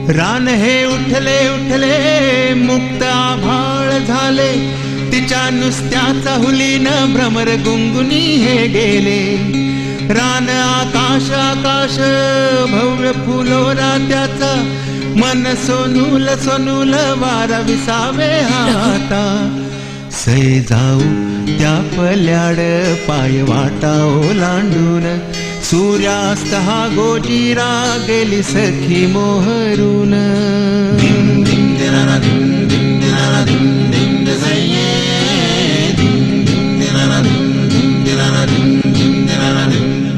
रान हे उठले उठले मुक्त आभाळ झाले, तिच्या नुसत्याचा हुलीन भ्रमर गुंगुनी हे गेले. रान आकाश आकाश भव्य फुलोरा त्याचा, मन सोनूल सोनूल वारा विसावे हाता. सै जाऊ त्या पल्याड पाय वाटा ओलांडून, सूर्यास्त हा गोजीरा गेली सखी मोहरून.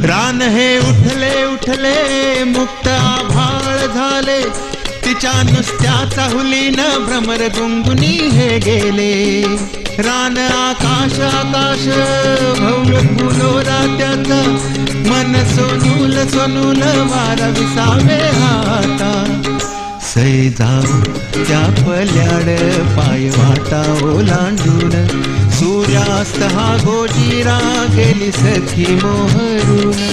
रान हे उठले उठले मुक्त आभाळ झाले, तिच्या नुसत्याचा हुलीन भ्रमर गुंगुनी हे गेले. रान आकाश आकाश भव्य फुलोरा त्याचा, मन सोनूल सोनूल वारा विसावे हाता. सै जाऊ त्या पल्याड पाय वाटा ओलांडून, सूर्यास्त हा गोजीरा गेली सखी मोहरून.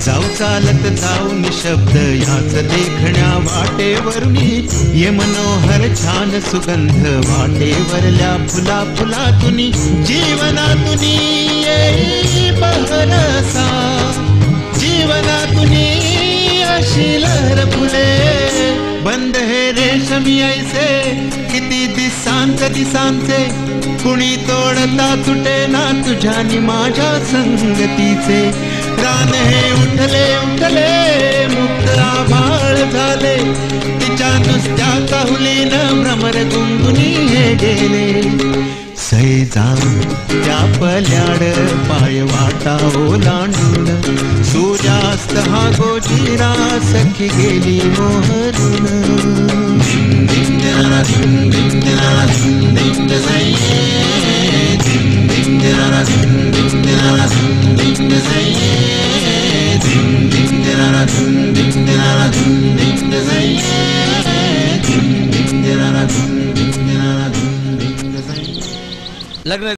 जाऊ चालत जाऊ निशब्द याच देखण्या वाटेवरुनी, ये मनोहर छान सुगंध वाटेवरल्या फुला फुलातुनी. जीवनातुनी येई बहरसा, जीवनातुनी अशी लहर फुले. बंद हे रेशमी ऐसे किती दिसांचे दिसांचे, कुणी तोडता तुटे ना तुझ्यानी माझ्या संगतीचे. रान हे उठले उठले मुक्त आभाळ झाले, तिच्या नुसत्याचा हुलीन भ्रमर गुंगुनी हे गेले. सै जाऊ त्या पल्याड पाय वाटा ओलांडून, सूर्यास्त हा गोजीरा सखी गेली मोहरून.